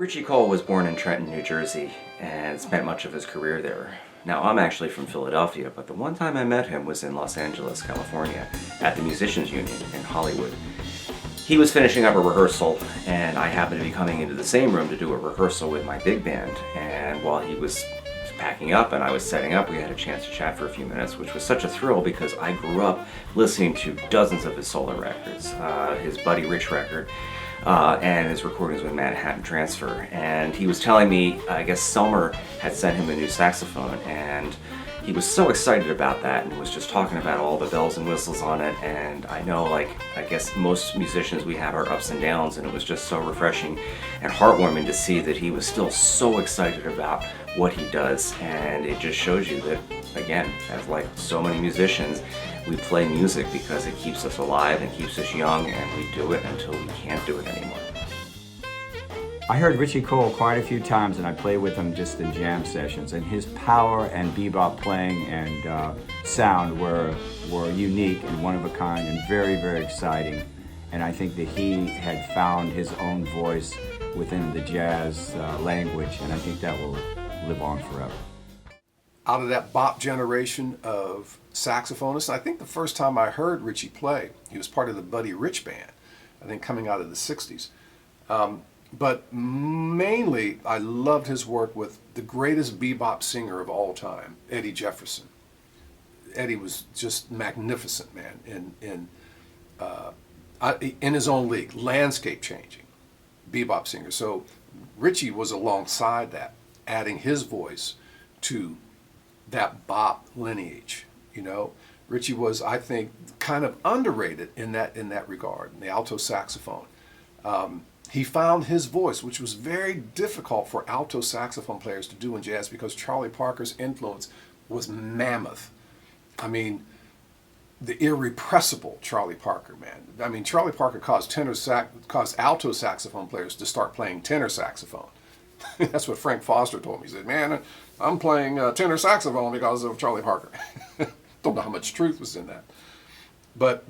Richie Cole was born in Trenton, New Jersey, and spent much of his career there. Now, I'm actually from Philadelphia, but the one time I met him was in Los Angeles, California, at the Musicians Union in Hollywood. He was finishing up a rehearsal, and I happened to be coming into the same room to do a rehearsal with my big band, and while he was packing up and I was setting up, we had a chance to chat for a few minutes, which was such a thrill because I grew up listening to dozens of his solo records, his Buddy Rich record, and his recordings with Manhattan Transfer. And he was telling me, I guess Selmer had sent him a new saxophone, and he was so excited about that and was just talking about all the bells and whistles on it. And I know, like, I guess most musicians, we have our ups and downs, and it was just so refreshing and heartwarming to see that he was still so excited about what he does. And it just shows you that, again, as like so many musicians, we play music because it keeps us alive and keeps us young, and we do it until we can't do it anymore. I heard Richie Cole quite a few times, and I played with him just in jam sessions, and his power and bebop playing and sound were unique and one of a kind and very, very exciting. And I think that he had found his own voice within the jazz language, and I think that will live on forever. Out of that bop generation of saxophonists, I think the first time I heard Richie play, he was part of the Buddy Rich band, I think coming out of the 60s. But mainly, I loved his work with the greatest bebop singer of all time, Eddie Jefferson. Eddie was just magnificent, man, in his own league, landscape changing bebop singer. So Richie was alongside that, adding his voice to that bop lineage. You know, Richie was, I think, kind of underrated in that regard, in the alto saxophone. He found his voice, which was very difficult for alto saxophone players to do in jazz because Charlie Parker's influence was mammoth. I mean, the irrepressible Charlie Parker, man. I mean, Charlie Parker caused alto saxophone players to start playing tenor saxophone. That's what Frank Foster told me. He said, man, I'm playing tenor saxophone because of Charlie Parker. Don't know how much truth was in that. But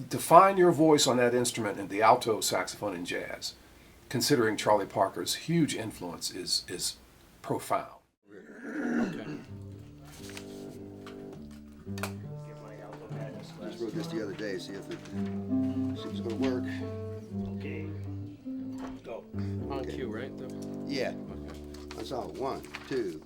to find your voice on that instrument in the alto saxophone in jazz, considering Charlie Parker's huge influence, is profound. Okay. I just wrote this the other day, see if it's going to work. Okay. Go. On cue, right? Though? Yeah. Okay. That's all. 1, 2,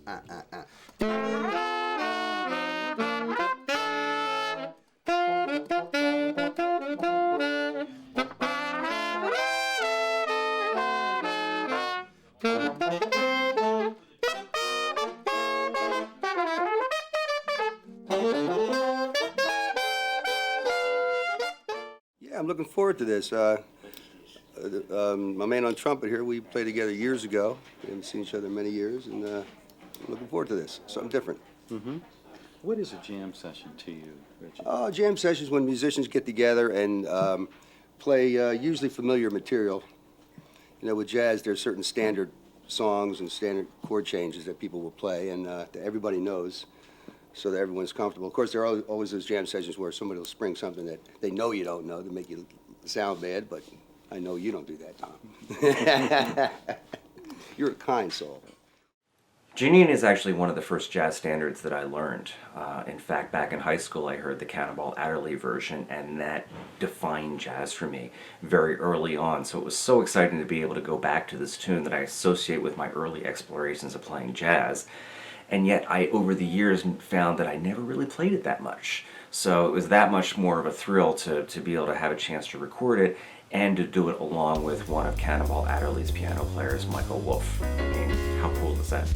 Yeah, I'm looking forward to this. My man on trumpet here, we played together years ago. We haven't seen each other in many years, and I'm looking forward to this. Something different. Mm-hmm. What is a jam session to you, Richie? Jam sessions when musicians get together and play usually familiar material. You know, with jazz, there's certain standard songs and standard chord changes that people will play, and that everybody knows, so that everyone's comfortable. Of course, there are always those jam sessions where somebody will spring something that they know you don't know to make you sound bad, but I know you don't do that, Tom. You're a kind soul. Jeannine is actually one of the first jazz standards that I learned. In fact, back in high school, I heard the Cannonball Adderley version, and that defined jazz for me very early on. So it was so exciting to be able to go back to this tune that I associate with my early explorations of playing jazz. And yet, I, over the years, found that I never really played it that much. So it was that much more of a thrill to be able to have a chance to record it and to do it along with one of Cannonball Adderley's piano players, Michael Wolff. I mean, how cool is that?